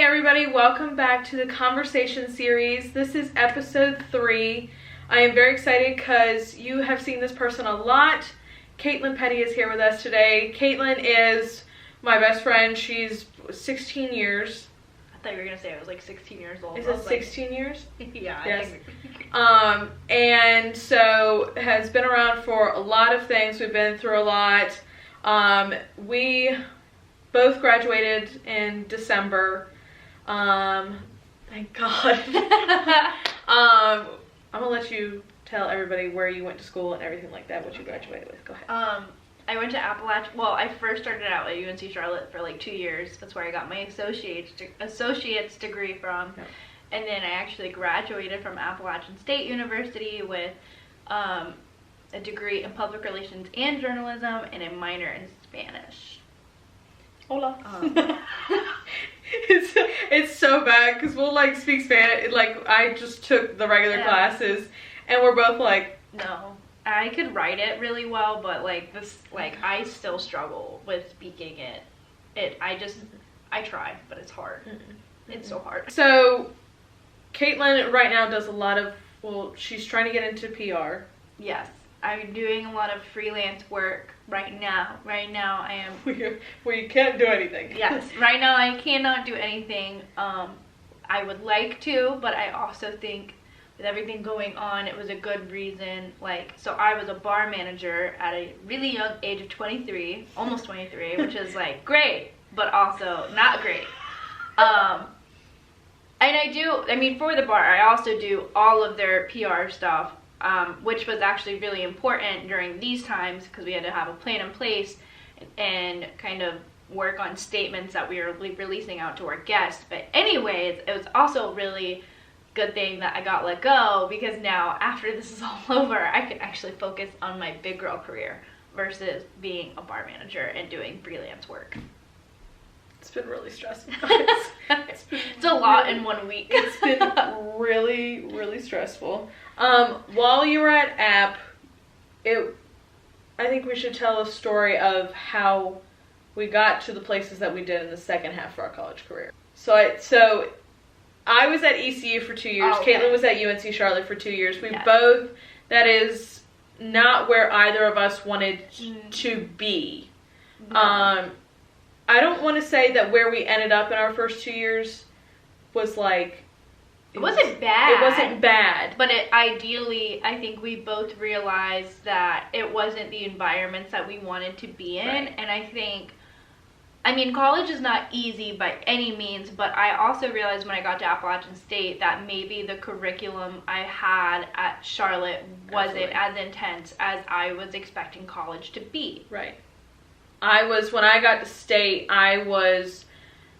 everybody, welcome back to the conversation series. This is episode 3. I am very excited because you have seen this person a lot. KAITLYN Pettey is here with us today. KAITLYN is my best friend. She's 16 years. I thought you were going to say I was like 16 years old. Is it 16 years? Yeah. Yes. And so has been around for a lot of things. We've been through a lot. We both graduated in December. Thank God. I'm gonna let you tell everybody where you went to school and everything like that, what you graduated with. Go ahead. I went to Appalachian. Well, I first started out at UNC Charlotte for like 2 years. That's where I got my associate's degree from. Yep. And then I actually graduated from Appalachian State University with a degree in public relations and journalism and a minor in Spanish. Hola. It's so bad because we'll like speak Spanish. Like I just took the regular classes and we're both like, no, I could write it really well, but like this, like I still struggle with speaking it. I try, but it's hard. It's so hard. So KAITLYN right now does a lot of, well, she's trying to get into PR. Yes. I'm doing a lot of freelance work right now. Right now I am... Where you can't do anything. Yes. Right now I cannot do anything. I would like to, but I also think with everything going on, it was a good reason. Like, so I was a bar manager at a really young age of 23, almost 23, which is like great, but also not great. And for the bar, I also do all of their PR stuff. Which was actually really important during these times because we had to have a plan in place and kind of work on statements that we were releasing out to our guests. But anyways, it was also a really good thing that I got let go because now after this is all over, I can actually focus on my big girl career versus being a bar manager and doing freelance work. It's been really stressful. It's a lot in 1 week. It's been really, really stressful. While you were at App, I think we should tell a story of how we got to the places that we did in the second half of our college career. So I was at ECU for 2 years. Okay. KAITLYN was at UNC Charlotte for 2 years. We both, that is not where either of us wanted to be. No. I don't want to say that where we ended up in our first 2 years was like... It wasn't bad. It wasn't bad. But ideally, I think we both realized that it wasn't the environments that we wanted to be in. Right. And I think, college is not easy by any means, but I also realized when I got to Appalachian State that maybe the curriculum I had at Charlotte wasn't as intense as I was expecting college to be. Right. When I got to State, I was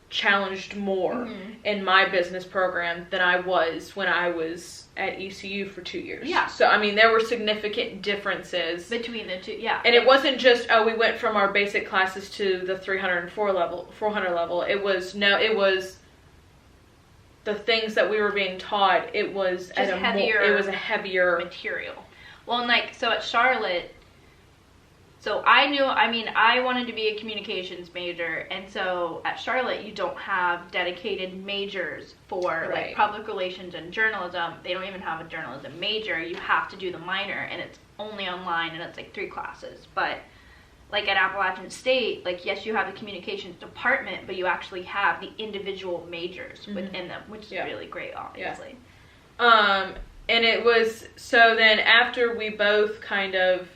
challenged more in my business program than I was when I was at ECU for 2 years. Yeah. So, there were significant differences. Between the two, yeah. And it wasn't just, we went from our basic classes to the 400 level. It was the things that we were being taught, it was just it was a heavier material. Well, and so at Charlotte, so I knew, I wanted to be a communications major, and so at Charlotte, you don't have dedicated majors for like public relations and journalism. They don't even have a journalism major. You have to do the minor, and it's only online, and it's like 3 classes. But like at Appalachian State, like yes, you have the communications department, but you actually have the individual majors within them, which is really great, obviously. Yeah. And it was, so then after we both kind of,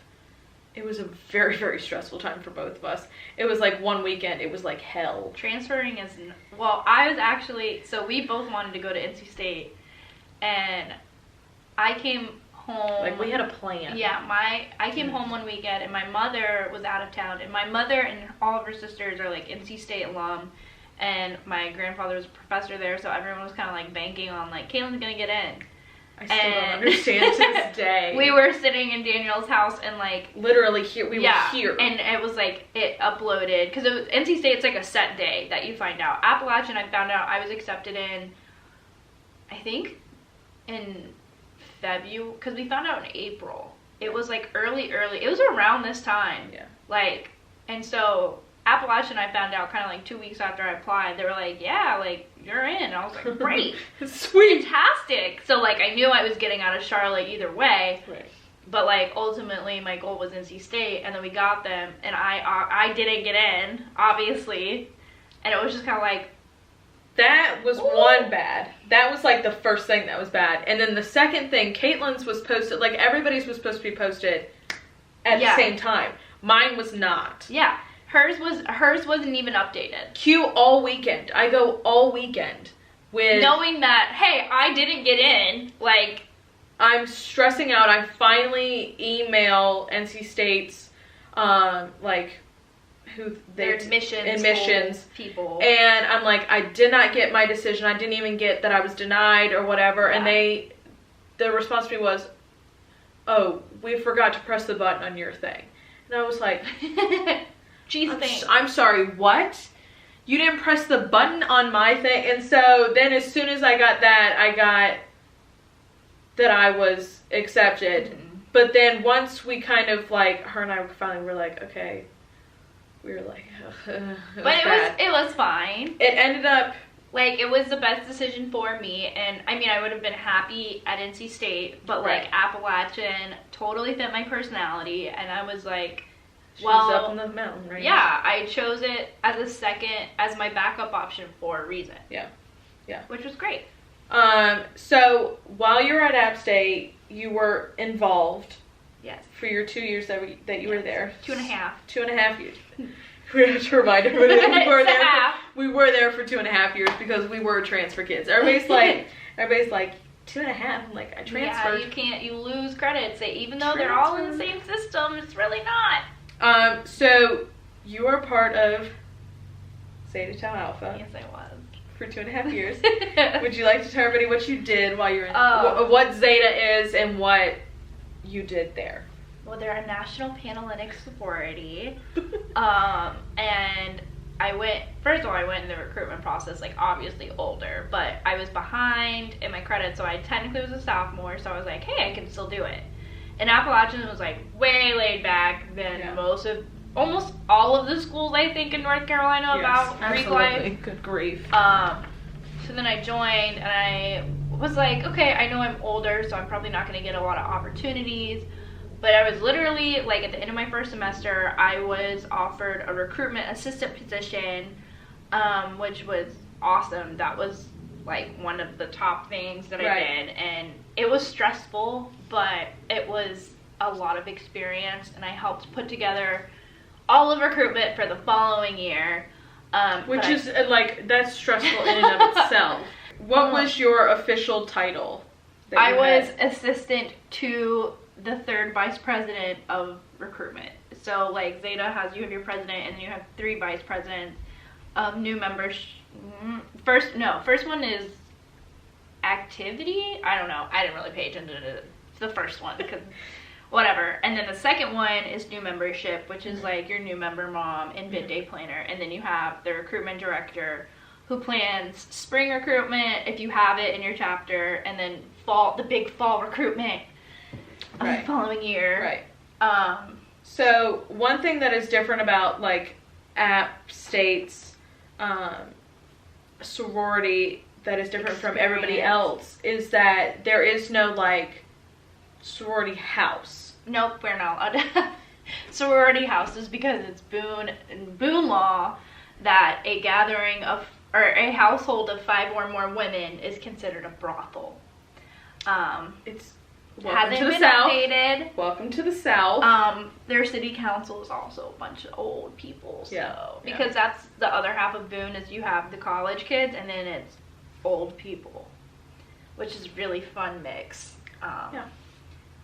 it was a very, very stressful time for both of us. It was like one weekend, it was like hell. Transferring is, well, I was actually, so we both wanted to go to NC State, and I came home. Like we had a plan. Yeah, I came home one weekend, and my mother was out of town, and my mother and all of her sisters are like NC State alum, and my grandfather was a professor there, so everyone was kind of like banking on like, Kaylin's gonna get in. I still don't understand to this day. We were sitting in Danielle's house and like... Literally here. We were here. And it was like, it uploaded. Because NC State, it's like a set day that you find out. Appalachian, I found out I was accepted in, I think, in February. Because we found out in April. It was like early. It was around this time. Yeah. And so Appalachian, I found out kind of like 2 weeks after I applied. They were like, yeah, like, you're in. And I was like, great. Sweet. Fantastic. So, like, I knew I was getting out of Charlotte either way. Right. But, like, ultimately, my goal was NC State, and then we got them, and I didn't get in, obviously. And it was just kind of like... That was one bad. That was, like, the first thing that was bad. And then the second thing, KAITLYN's was posted, like, everybody's was supposed to be posted at the same time. Mine was not. Yeah. Hers wasn't even updated. Q all weekend. I go all weekend with... Knowing that, hey, I didn't get in, like... I'm stressing out. I finally email NC State's, like, who their admissions people. And I'm like, I did not get my decision. I didn't even get that I was denied or whatever. Yeah. And the response to me was, oh, we forgot to press the button on your thing. And I was like, geez, I'm sorry, what? You didn't press the button on my thing? And so then as soon as I got that, I got that I was accepted. Mm-hmm. But then once we kind of like, her and I finally were like, okay, we were like, it was fine. It ended up, like, it was the best decision for me, and I mean, I would have been happy at NC State, but like Appalachian totally fit my personality, and I was like, well, up in the mountain, right? Yeah, I chose it as my backup option for a reason. Yeah, yeah, which was great. So while you were at App State, you were involved. Yes. For your 2 years that you were there. 2.5. 2.5 years. We have to remind everybody that we were there for 2.5 years because we were transfer kids. Everybody's like 2.5. I'm like, I transferred. Yeah, you lose credits. Even though they're all in the same system, it's really not. So you are part of Zeta Tau Alpha. Yes, I was. For 2.5 years. Would you like to tell everybody what you did while you were in what Zeta is and what you did there? Well, they're a national Panhellenic sorority. And I went in the recruitment process, like, obviously older, but I was behind in my credits, so I technically was a sophomore, so I was like, hey, I can still do it. And Appalachian was, like, way laid back than almost all of the schools, I think, in North Carolina about Greek life. Good grief. So then I joined, and I was like, okay, I know I'm older, so I'm probably not going to get a lot of opportunities. But I was literally, like, at the end of my first semester, I was offered a recruitment assistant position, which was awesome. That was, like, one of the top things that I did. And it was stressful, but it was a lot of experience, and I helped put together all of recruitment for the following year. Which is, like, that's stressful in and of itself. What was your official title? I was assistant to the third vice president of recruitment. So, like, Zeta you have your president, and then you have 3 vice presidents of new members. First one is activity. I don't know. I didn't really pay attention to the first one because whatever. And then the second one is new membership, which is like your new member mom and bid day planner. And then you have the recruitment director who plans spring recruitment if you have it in your chapter, and then the big fall recruitment of the following year. Right. So one thing that is different about like App State's sorority that is different from everybody else is that there is no like sorority house. Nope, we're not allowed to have sorority houses because it's Boone law that a gathering of or a household of 5 or more women is considered a brothel. It's hasn't been updated. Welcome to the South. Their city council is also a bunch of old people. So because that's the other half of Boone is you have the college kids and then it's old people, which is a really fun mix.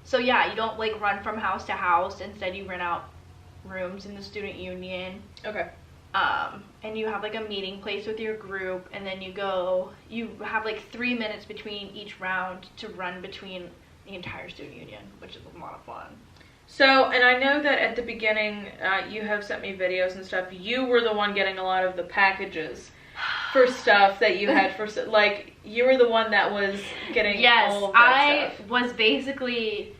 So yeah, you don't like run from house to house. Instead, you rent out rooms in the student union. Okay. And you have like a meeting place with your group, and then you have like 3 minutes between each round to run between the entire student union, which is a lot of fun. So, and I know that at the beginning, you have sent me videos and stuff. You were the one getting a lot of the packages for stuff that you had for, like, you were the one that was getting all of that stuff. I was basically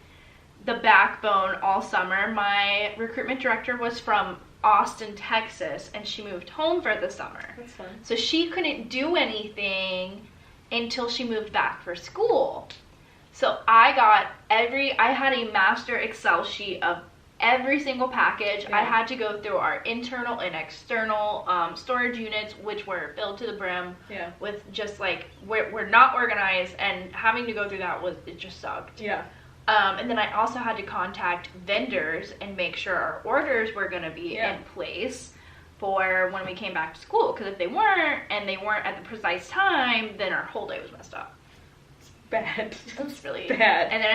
the backbone all summer. My recruitment director was from Austin, Texas, and she moved home for the summer. That's fun. So she couldn't do anything until she moved back for school. So I had a master Excel sheet of every single package. Yeah. I had to go through our internal and external storage units, which were filled to the brim with just like, we're not organized, and having to go through that it just sucked. Yeah. And then I also had to contact vendors and make sure our orders were going to be in place for when we came back to school. Because if they weren't, and they weren't at the precise time, then our whole day was messed up. It's bad. It's really bad. And then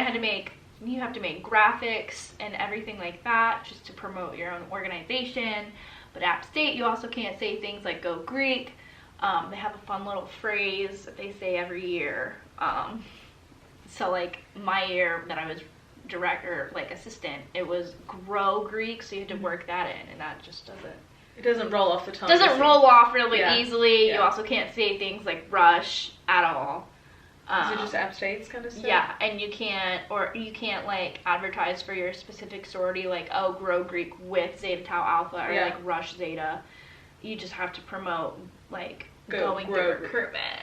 you have to make graphics and everything like that just to promote your own organization. But App State, you also can't say things like "Go Greek." They have a fun little phrase that they say every year. So like my year that I was director, like assistant, it was "Grow Greek," so you had to work that in, and that just doesn't roll off the tongue. Doesn't roll off really easily. Yeah. You also can't say things like "rush" at all. Is it just App States kind of stuff? Yeah, and you can't like advertise for your specific sorority, like, oh, Grow Greek with Zeta Tau Alpha, or like Rush Zeta. You just have to promote like going through recruitment.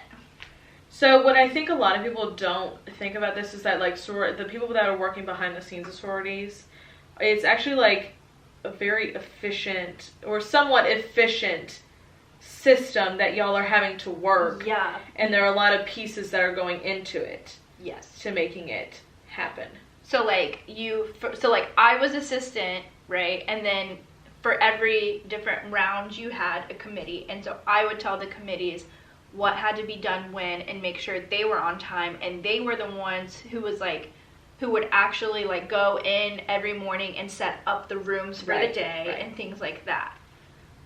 So what I think a lot of people don't think about this is that like the people that are working behind the scenes of sororities, it's actually like a very efficient or somewhat efficient system that y'all are having to work. Yeah. And there are a lot of pieces that are going into it. Yes. To making it happen. So like I was assistant, right? And then for every different round you had a committee, and so I would tell the committees what had to be done when and make sure they were on time, and they were the ones who would actually like go in every morning and set up the rooms for the day and things like that,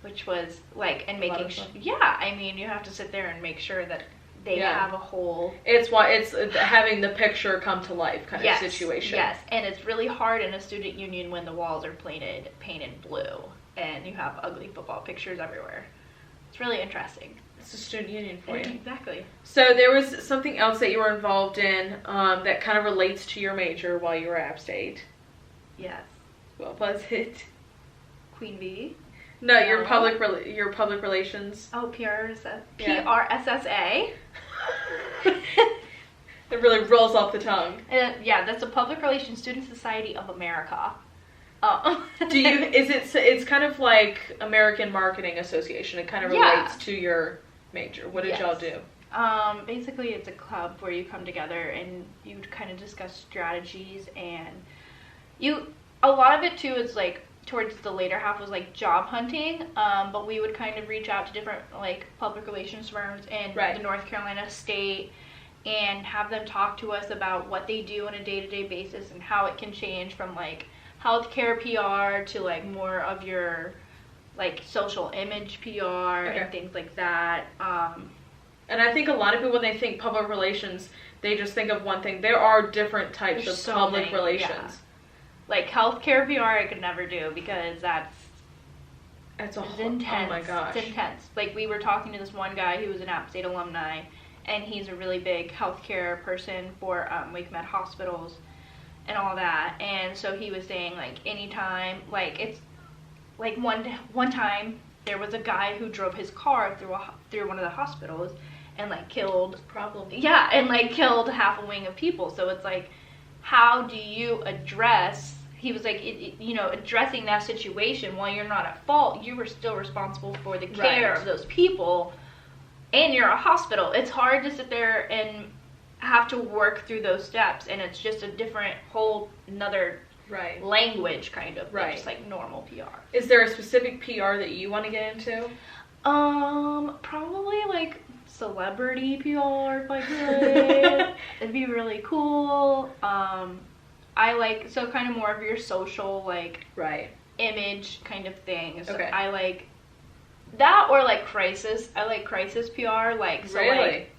which was like, and making I mean, you have to sit there and make sure that they have a whole, it's having the picture come to life kind of situation. Yes, and it's really hard in a student union when the walls are painted blue and you have ugly football pictures everywhere. It's really interesting. It's a student union for you. Exactly. So there was something else that you were involved in that kind of relates to your major while you were at App State. Yes. What was it? Queen Bee. No, your public relations. Oh, PRSSA. It really rolls off the tongue. That's a Public Relations Student Society of America. It's kind of like American Marketing Association. It kind of relates to your major. What did y'all do? Basically it's a club where you come together and you kind of discuss strategies, and a lot of it too is like towards the later half was like job hunting, but we would kind of reach out to different like public relations firms in the North Carolina state and have them talk to us about what they do on a day-to-day basis and how it can change from like healthcare PR to like more of your like social image PR and things like that. And I think a lot of people, when they think public relations, they just think of one thing. There are different types of public relations. Yeah. Like healthcare PR I could never do because that's intense. Oh my gosh. It's intense. Like we were talking to this one guy who was an App State alumni, and he's a really big healthcare person for Wake Med hospitals and all that. And so he was saying like anytime, like it's like one time there was a guy who drove his car through one of the hospitals and like killed killed half a wing of people. So it's like, how do you address? He was like, addressing that situation while you're not at fault, you were still responsible for the care of those people, and you're a hospital. It's hard to sit there and have to work through those steps, and it's just a different another language kind of, just like normal PR. Is there a specific PR that you want to get into? Probably like celebrity PR if I could. It'd be really cool. I like, so kind of more of your social like image kind of thing. So I like that, or like crisis. I like crisis PR. Like so like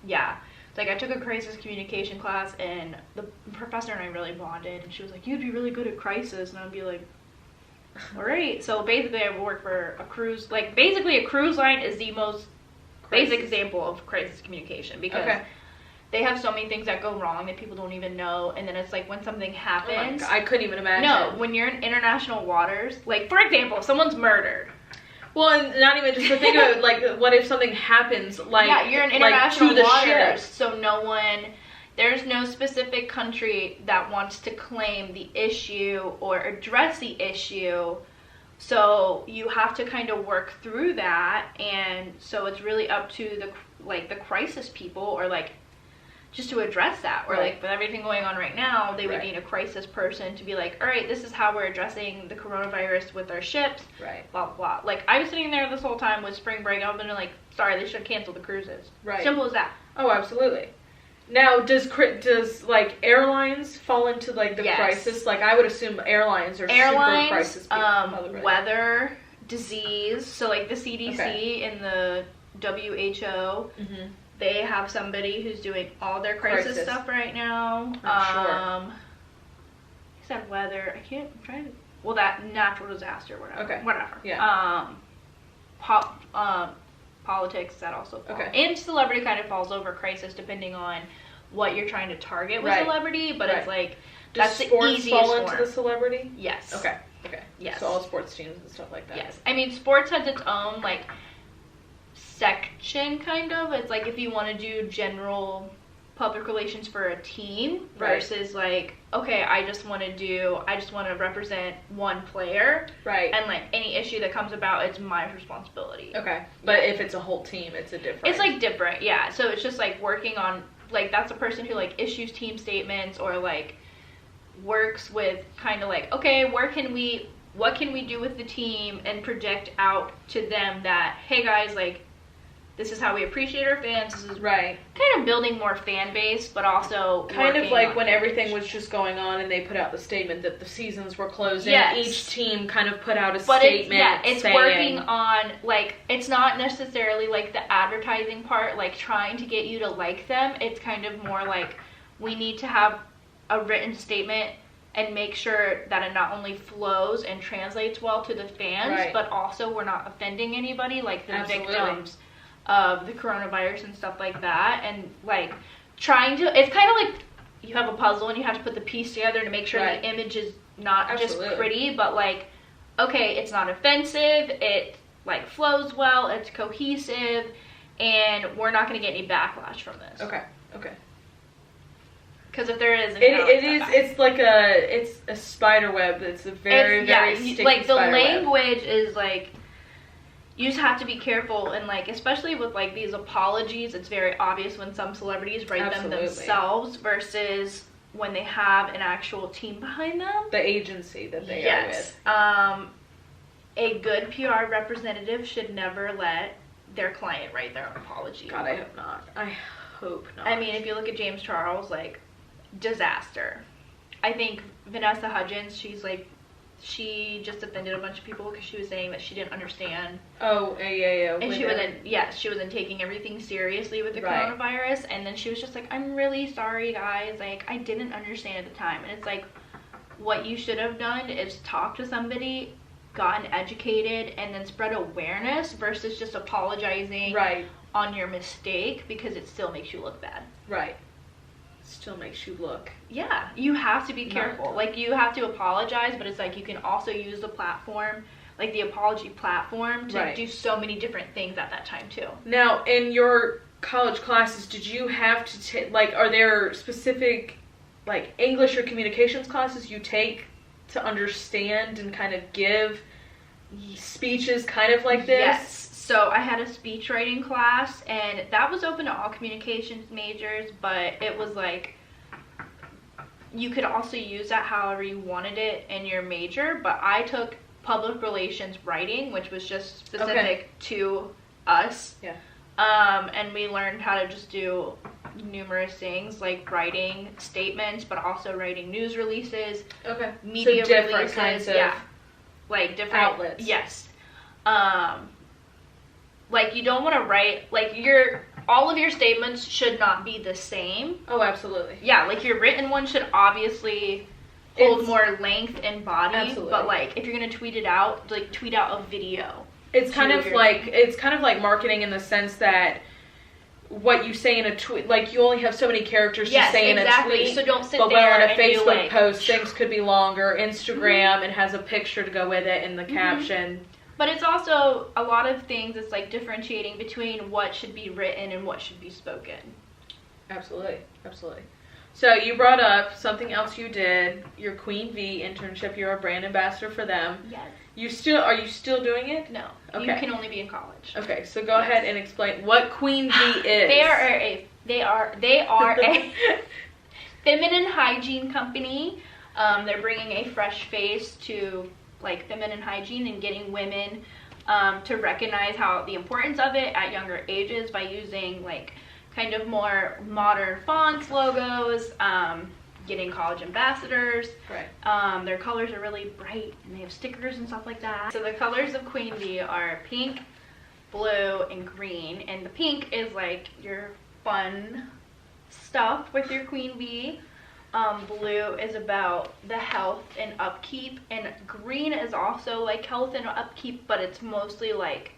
like I took a crisis communication class, and the professor and I really bonded, and she was like, you'd be really good at crisis, and I'd be like, all right. So basically I work for a cruise, like basically a cruise line is the most basic example of crisis communication, because they have so many things that go wrong that people don't even know, and then it's like when something happens. Oh my God, I couldn't even imagine. No, when you're in international waters, like for example, if someone's murdered. Well, and not even just to think about it, like what if something happens, like yeah, you're in international like, to the waters, ship. so there's no specific country that wants to claim the issue or address the issue. So you have to kind of work through that, and so it's really up to the crisis people, or like just to address that, or like with everything going on right now, they would need a crisis person to be like, all right, this is how we're addressing the coronavirus with our ships, blah blah blah. Like I was sitting there this whole time with spring break, I've been like, sorry, they should cancel the cruises. Simple as that. Oh, absolutely. Now, does like airlines fall into like the crisis? Like I would assume airlines are super crisis people. Weather, disease. So like the CDC and the WHO, they have somebody who's doing all their crisis stuff right now. Sure. He said weather. I'm trying to. Well, that natural disaster, whatever. Okay. Whatever. Yeah. Politics, that also falls. And celebrity kind of falls over crisis depending on what you're trying to target with celebrity, but it's like that's the easiest fall into the celebrity? Yes. Okay. Yes. So all sports teams and stuff like that. Yes. I mean, sports has its own like section kind of. It's like if you want to do general public relations for a team versus like, okay, I just want to represent one player. Right. And like any issue that comes about, it's my responsibility. Okay. But if it's a whole team, it's different. It's like different, yeah. So it's just like working on, like that's a person who like issues team statements or like works with kind of like, okay, what can we do with the team and project out to them that, hey guys, like this is how we appreciate our fans. This is kind of building more fan base, but also kind of like when everything was just going on and they put out the statement that the seasons were closing. Yes. Each team kind of put out a statement. It's working on like, it's not necessarily like the advertising part, like trying to get you to like them. It's kind of more like we need to have a written statement and make sure that it not only flows and translates well to the fans, but also we're not offending anybody, like the victims of the coronavirus and stuff like that. And like trying to, it's kind of like you have a puzzle and you have to put the piece together to make sure the image is not just pretty, but like, okay, it's not offensive, it like flows well, it's cohesive, and we're not going to get any backlash from this. Okay. Because if there is, it's like a spider web. It's a very sticky like the language web. Is like, you just have to be careful, and like especially with like these apologies, it's very obvious when some celebrities write them themselves versus when they have an actual team behind them. The agency that they are with. A good PR representative should never let their client write their own apology. God, I hope not. I hope not. I mean, if you look at James Charles, like, disaster. I think Vanessa Hudgens, she just offended a bunch of people because she was saying that she didn't understand. Oh, yeah. And she wasn't taking everything seriously with the coronavirus. And then she was just like, I'm really sorry, guys. Like, I didn't understand at the time. And it's like, what you should have done is talk to somebody, gotten educated, and then spread awareness versus just apologizing on your mistake, because it still makes you look bad. Still makes you look. Yeah, you have to be careful. Like, you have to apologize, but it's like you can also use the platform, like the apology platform, to do so many different things at that time too. Now, in your college classes, did you have to take, like, are there specific, like, English or communications classes you take to understand and kind of give speeches kind of like this? Yes. So I had a speech writing class, and that was open to all communications majors, but it was like, you could also use that however you wanted it in your major, but I took public relations writing, which was just specific to us. Yeah. And we learned how to just do numerous things, like writing statements, but also writing news releases. Okay. Media so different releases. Kinds of like different outlets. Yes. Like, you don't want to write, like, all of your statements should not be the same. Oh, absolutely. Yeah, like, your written one should obviously hold more length and body. Absolutely. But, like, if you're going to tweet it out, like, tweet out a video. It's kind of like marketing in the sense that what you say in a tweet. Like, you only have so many characters to Yes, say in exactly. a tweet. So don't sit but there when on a and do, Facebook like, post, things could be longer. Instagram, it has a picture to go with it in the caption. But it's also a lot of things. It's like differentiating between what should be written and what should be spoken. Absolutely, absolutely. So you brought up something else you did, your Queen V internship. You're a brand ambassador for them. Yes. Are you still doing it? No. Okay. You can only be in college. Okay, so go ahead and explain what Queen V is. They are a feminine hygiene company. They're bringing a fresh face to like feminine hygiene and getting women to recognize the importance of it at younger ages by using like kind of more modern fonts, logos, getting college ambassadors. Right. Their colors are really bright and they have stickers and stuff like that. So the colors of Queen Bee are pink, blue, and green. And the pink is like your fun stuff with your Queen Bee. Blue is about the health and upkeep, and green is also like health and upkeep, but it's mostly like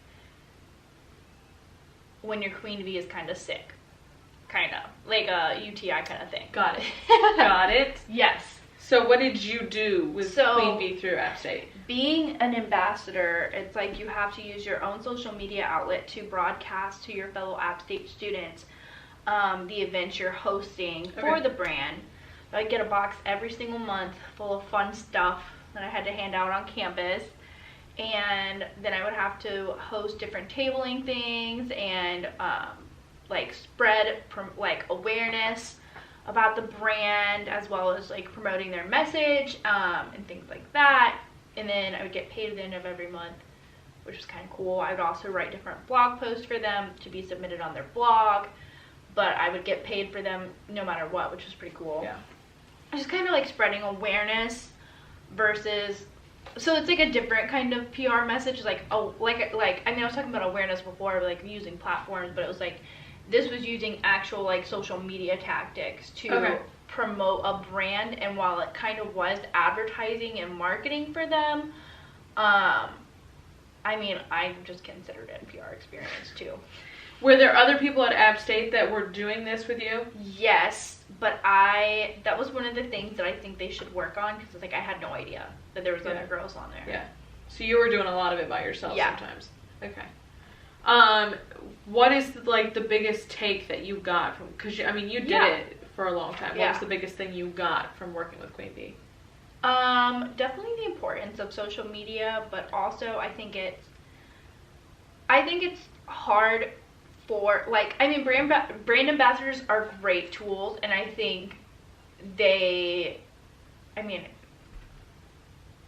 when your Queen Bee is kind of sick. Kind of like a UTI kind of thing. Got it. Got it. Yes. So what did you do with Queen Bee through App State? Being an ambassador, it's like you have to use your own social media outlet to broadcast to your fellow App State students the events you're hosting for the brand. So I get a box every single month full of fun stuff that I had to hand out on campus. And then I would have to host different tabling things and like spread like awareness about the brand, as well as like promoting their message and things like that. And then I would get paid at the end of every month, which was kind of cool. I would also write different blog posts for them to be submitted on their blog, but I would get paid for them no matter what, which was pretty cool. Yeah. Just kind of like spreading awareness versus, so it's like a different kind of PR message. Like, oh, like I mean, I was talking about awareness before, like using platforms, but it was like, this was using actual like social media tactics to promote a brand, and while it kind of was advertising and marketing for them, I mean, I just considered it a PR experience too. Were there other people at App State that were doing this with you? Yes, but that was one of the things that I think they should work on, because like I had no idea that there was other girls on there. Yeah. So you were doing a lot of it by yourself sometimes. Okay. What is like the biggest take that you got from? Because I mean, you did it for a long time. What was the biggest thing you got from working with Queen Bee? Definitely the importance of social media, but also I think it's hard for, like, I mean, brand ambassadors are great tools, and I think they're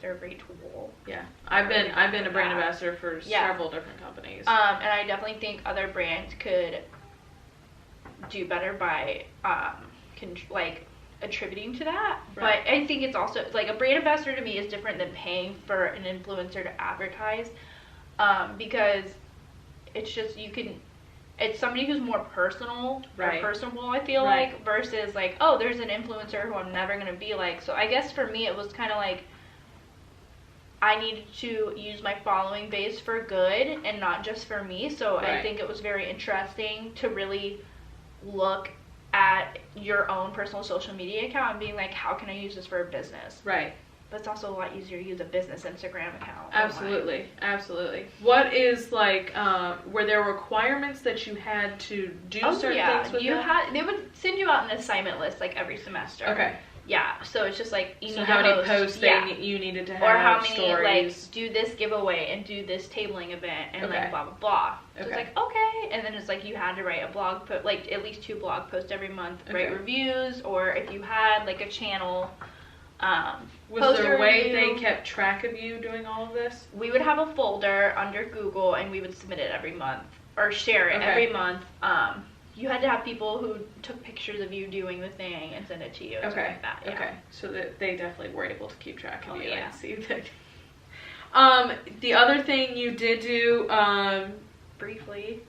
a great tool. Yeah, I've been a brand ambassador for several different companies. And I definitely think other brands could do better by like attributing to that. Right. But I think it's also like a brand ambassador to me is different than paying for an influencer to advertise, because it's just it's somebody who's more personal or personable, I feel like, versus like, oh, there's an influencer who I'm never gonna be like. So I guess for me it was kind of like I needed to use my following base for good and not just for me. So I think it was very interesting to really look at your own personal social media account and being like, how can I use this for a business? Right. But it's also a lot easier to use a business Instagram account. Absolutely. Absolutely. What is like, were there requirements that you had to do certain things with them? They would send you out an assignment list like every semester. Okay. Yeah, so it's just like you need to how many host, posts you needed to have, or how many stories. like do this giveaway and do this tabling event and like blah blah blah. So it's like okay, and then it's like you had to write a blog post, like at least 2 blog posts every month, write reviews, or if you had like a channel. Was there a way they kept track of you doing all of this? We would have a folder under Google and we would submit it every month or share it every month. You had to have people who took pictures of you doing the thing and send it to you. And stuff like that. Yeah. Okay. So that they definitely were able to keep track of you and see that. The other thing you did do, briefly,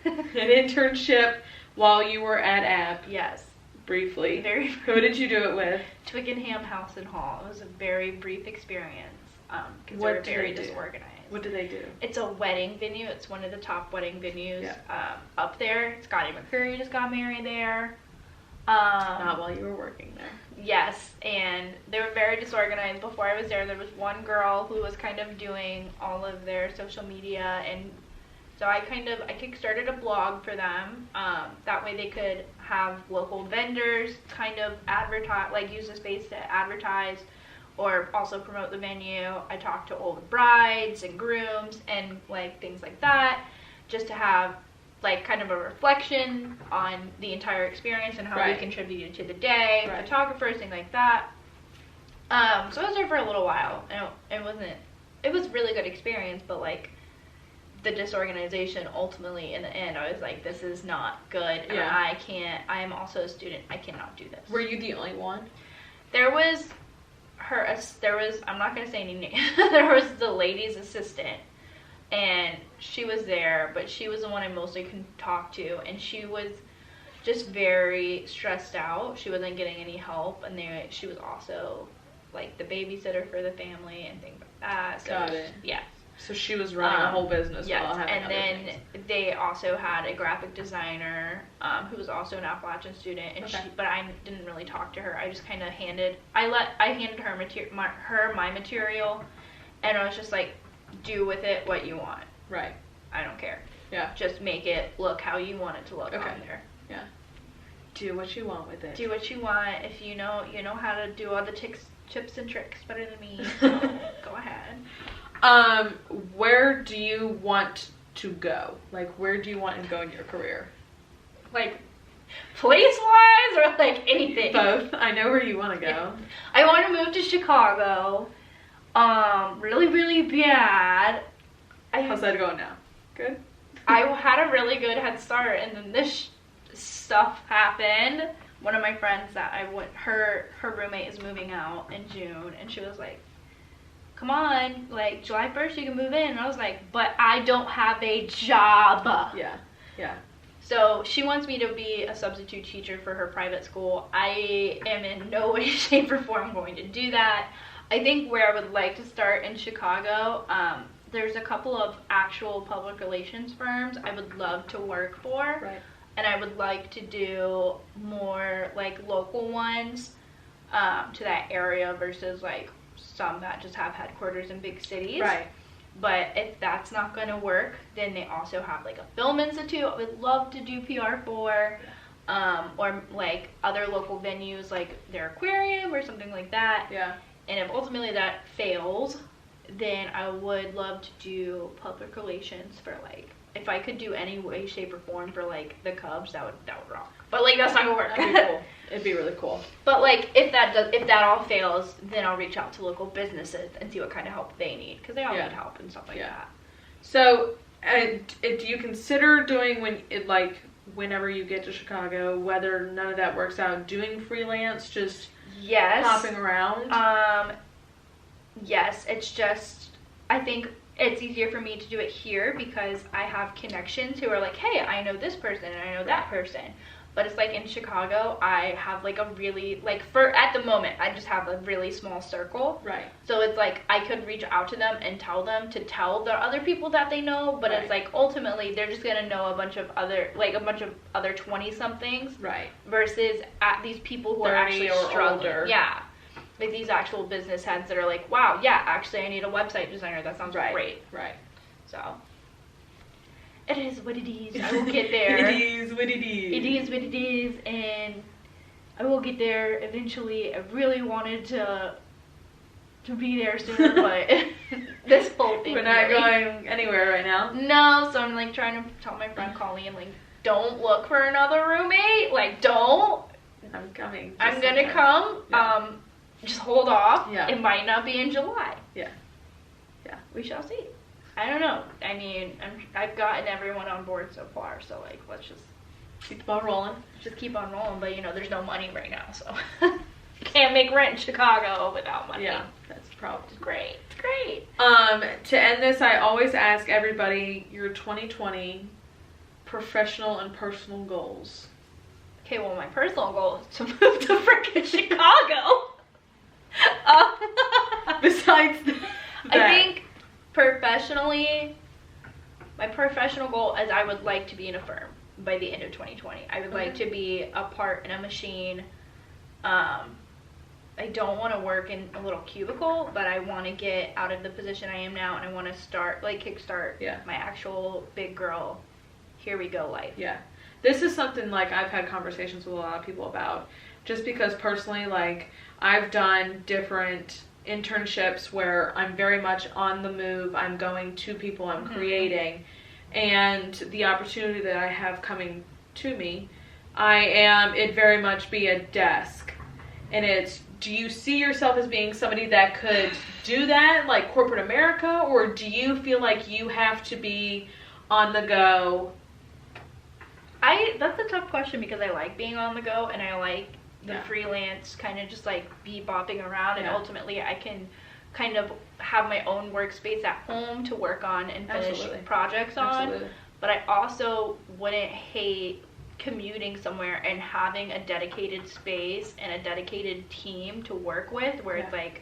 an internship while you were at App. Yes. Briefly. Very. Who did you do it with? Twickenham House and Hall. It was a very brief experience because they What were very did they do? disorganized. What do they do? It's a wedding venue. It's one of the top wedding venues Yeah. up there. Scotty McCreery just got married there. Not while you were working there. Yes, and they were very disorganized. Before I was there was one girl who was kind of doing all of their social media, and so I kickstarted a blog for them. That way they could have local vendors kind of advertise, like use the space to advertise or also promote the venue. I talked to old brides and grooms and like things like that, just to have like kind of a reflection on the entire experience and how we contributed to the day, photographers, things like that. So I was there for a little while, and it was a really good experience, but like the disorganization ultimately in the end, I was like, this is not good, and I am also a student, I cannot do this. Were you the only one? There was I'm not going to say any names, there was the lady's assistant, and she was there, but she was the one I mostly could talk to, and she was just very stressed out. She wasn't getting any help, and she was also like the babysitter for the family and things like that. So Got it. Yeah. So she was running a whole business while having and other then things. they also had a graphic designer who was also an Appalachian student, and but I didn't really talk to her. I just kind of handed her my material, and I was just like, do with it what you want. Right. I don't care. Yeah. Just make it look how you want it to look on there. Yeah. Do what you want with it. Do what you want. If you know how to do all the tips and tricks better than me, so go ahead. Where do you want to go? Like, where do you want to go in your career? Like, place-wise or like anything? Both. I know where you want to go. Yeah. I want to move to Chicago. Really, really bad. How's that going now? Good? I had a really good head start, and then this stuff happened. One of my friends that her roommate is moving out in June, and she was like, come on, like July 1st you can move in. And I was like, but I don't have a job. Yeah. So she wants me to be a substitute teacher for her private school. I am in no way, shape, or form going to do that. I think where I would like to start in Chicago, there's a couple of actual public relations firms I would love to work for. Right. And I would like to do more like local ones to that area versus like some that just have headquarters in big cities. Right. But if that's not going to work, then they also have like a film institute I would love to do PR for, or like other local venues like their aquarium or something like that. Yeah. And if ultimately that fails, then I would love to do public relations for like, if I could do any way, shape, or form for like the Cubs, that would rock. But like that's not gonna work. That'd be cool. It'd be really cool. But like if that all fails, then I'll reach out to local businesses and see what kind of help they need, because they all need help and stuff like that. So, do you consider doing whenever you get to Chicago, whether none of that works out, doing freelance, just hopping around? Yes, it's just, I think it's easier for me to do it here because I have connections who are like, hey, I know this person and I know that person. But it's like in Chicago, I have like a really, like at the moment, I just have a really small circle. Right. So it's like I could reach out to them and tell them to tell the other people that they know, but it's like ultimately they're just going to know a bunch of other 20-somethings. Right. Versus at these people who are actually struggling. Older. Yeah. Like these actual business heads that are like, wow, yeah, actually I need a website designer. That sounds great. Right. So, it is what it is. I will get there. It is what it is. It is what it is, and I will get there eventually. I really wanted to be there sooner, but this whole thing. We're not going anywhere right now. No, so I'm like trying to tell my friend Colleen, like, don't look for another roommate. Like, don't. I'm coming. I'm gonna come. Yeah. Just hold off. Yeah. It might not be in July. Yeah. We shall see. I don't know. I mean, I've gotten everyone on board so far, so like, let's just keep the ball rolling. Just keep on rolling. But there's no money right now, so can't make rent in Chicago without money. Yeah, that's the problem. It's great. It's great. To end this, I always ask everybody your 2020 professional and personal goals. Okay, well, my personal goal is to move to freaking Chicago. Besides that. I think Professionally, my professional goal is I would like to be in a firm by the end of 2020. I would like to be a part in a machine. I don't want to work in a little cubicle, but I want to get out of the position I am now, and I want to start, like, kickstart my actual big girl, here we go life. Yeah. This is something, like, I've had conversations with a lot of people about, just because personally, like, I've done different internships where I'm very much on the move. I'm going to people, I'm creating, and the opportunity that I have coming to me, it'd very much be a desk. And it's, do you see yourself as being somebody that could do that, like corporate America, or do you feel like you have to be on the go? That's a tough question, because I like being on the go, and I like the freelance kind of just like bopping around, and ultimately I can kind of have my own workspace at home to work on and finish projects on. But I also wouldn't hate commuting somewhere and having a dedicated space and a dedicated team to work with, where it's like,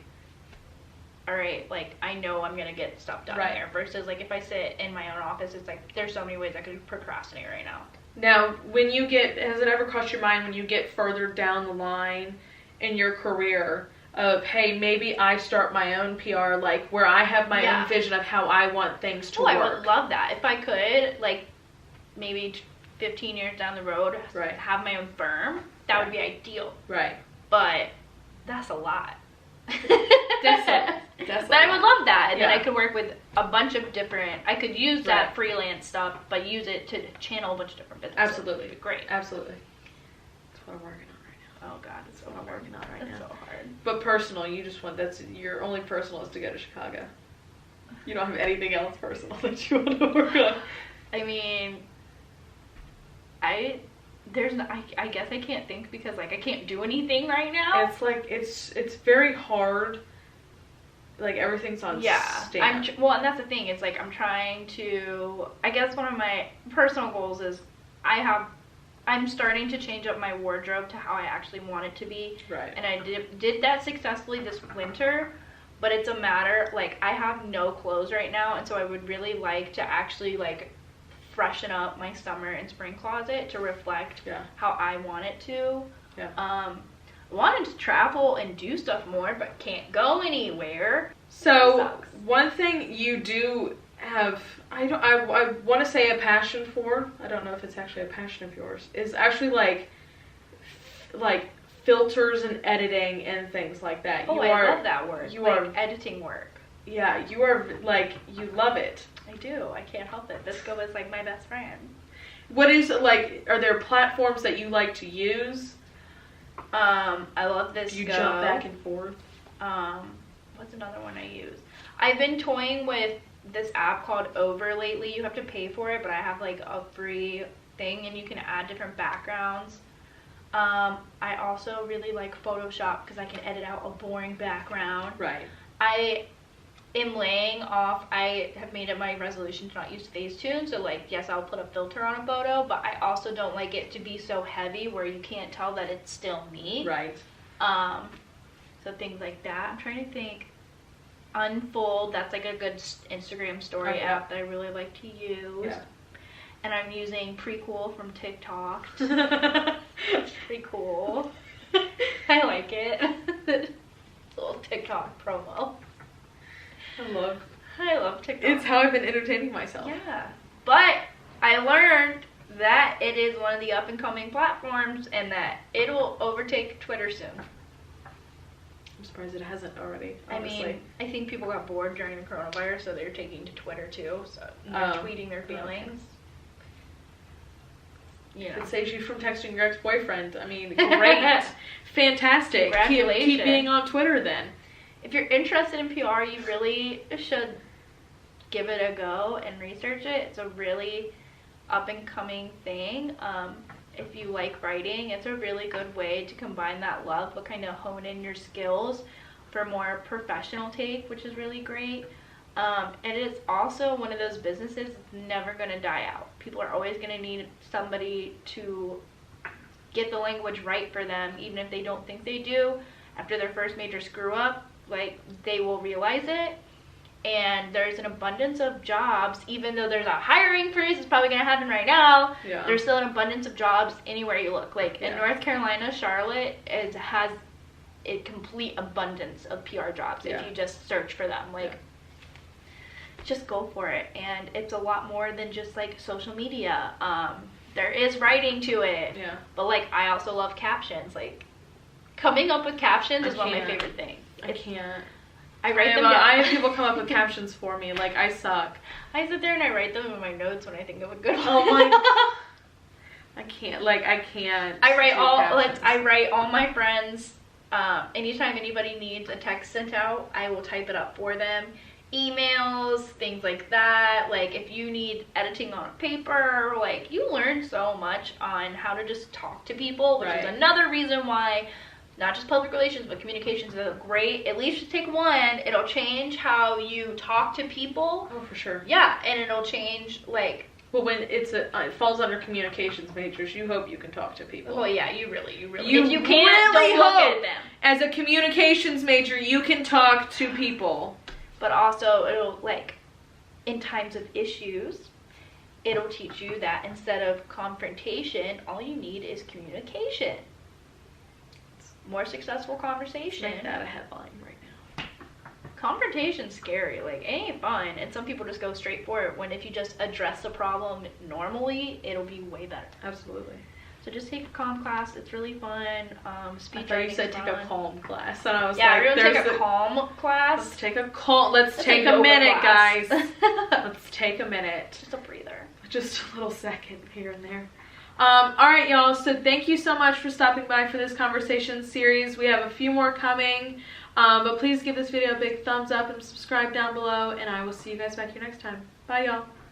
all right, like, I know I'm gonna get stuff done there, versus like if I sit in my own office, it's like there's so many ways I could procrastinate right now. Now, has it ever crossed your mind when you get further down the line in your career of, hey, maybe I start my own PR, like where I have my own vision of how I want things to work? I would love that. If I could, like, maybe 15 years down the road, have my own firm, that would be ideal. Right. But that's a lot. But I would love that, and then I could work with a bunch of different, I could use that freelance stuff, but use it to channel a bunch of different businesses. Absolutely. It'd be great. Absolutely. That's what I'm working on right now. Oh God, that's what I'm working on right now. That's so hard. But personal, you just want, your only personal is to go to Chicago. You don't have anything else personal that you want to work on. I mean, I guess I can't think, because like I can't do anything right now. It's like it's very hard. Like everything's on stand. And that's the thing. It's like I'm trying to. I guess one of my personal goals is I'm starting to change up my wardrobe to how I actually want it to be. Right. And I did that successfully this winter, but it's a matter, like, I have no clothes right now, and so I would really like to actually like freshen up my summer and spring closet to reflect how I want it to. Yeah. Wanted to travel and do stuff more, but can't go anywhere. So one thing you do have, I want to say a passion for, I don't know if it's actually a passion of yours, is actually like filters and editing and things like that. I love that work. You are editing work. Yeah, you are like, you love it. I do. I can't help it. Visco is like my best friend. What is it like? Are there platforms that you like to use? I love this. Do you jump back and forth? What's another one I use? I've been toying with this app called Over lately. You have to pay for it, but I have like a free thing, and you can add different backgrounds. I also really like Photoshop because I can edit out a boring background. Right. I have made it my resolution to not use Facetune, so like, yes, I'll put a filter on a photo, but I also don't like it to be so heavy where you can't tell that it's still me. Right. So things like that. I'm trying to think. Unfold, that's like a good Instagram story app that I really like to use. Yeah. And I'm using Precool from TikTok. It's pretty cool. I like it. A little TikTok promo. I love TikTok. It's how I've been entertaining myself. Yeah. But I learned that it is one of the up and coming platforms, and that it'll overtake Twitter soon. I'm surprised it hasn't already, honestly. I mean, I think people got bored during the coronavirus, so they're taking to Twitter too, so they're tweeting their feelings. You know. It saves you from texting your ex-boyfriend. I mean, great. Fantastic. Congratulations. Keep being on Twitter then. If you're interested in PR, you really should give it a go and research it. It's a really up-and-coming thing. If you like writing, it's a really good way to combine that love but kind of hone in your skills for a more professional take, which is really great. And it's also one of those businesses that's never going to die out. People are always going to need somebody to get the language right for them, even if they don't think they do. After their first major screw up, like, they will realize it. and there's an abundance of jobs. Even though there's a hiring freeze, it's probably gonna happen right now. Yeah. There's still an abundance of jobs anywhere you look. Like in Yeah. North Carolina, Charlotte has a complete abundance of PR jobs Yeah. if you just search for them. Like, just go for it. And it's a lot more than just like social media. There is writing to it. Yeah. But like, I also love captions. Like, coming up with captions is one of my favorite things. I can't. I write them down. I have people come up with captions for me. Like, I suck. I sit there and I write them in my notes when I think of a good one. Oh my. I can't. Like, I can't. I write do all. captions. I write all my friends. Anytime anybody needs a text sent out, I will type it up for them. Emails, things like that. Like, if you need editing on a paper, like, you learn so much on how to just talk to people, which is another reason why not just public relations, but communications is great. At least you take one, it'll change how you talk to people. Oh, for sure. Yeah, and it'll change, like... Well, when it falls under communications majors, you hope you can talk to people. Well, yeah, you really. You if you can't, really don't look hope at them. As a communications major, you can talk to people. But also, it'll, like, in times of issues, it'll teach you that instead of confrontation, all you need is communication. More successful conversation. Make that a headline right now. Confrontation's scary. Like, it ain't fun. And some people just go straight for it, when if you just address the problem normally, it'll be way better. Absolutely. So just take a comm class. It's really fun. Speech I thought you said take a calm class, and I was like, we're gonna take a calm class. Let's take a calm. Let's take a minute, guys. Let's take a minute. Just a breather. Just a little second here and there. All right, y'all. So thank you so much for stopping by for this conversation series. We have a few more coming, but please give this video a big thumbs up and subscribe down below, and I will see you guys back here next time. Bye, y'all.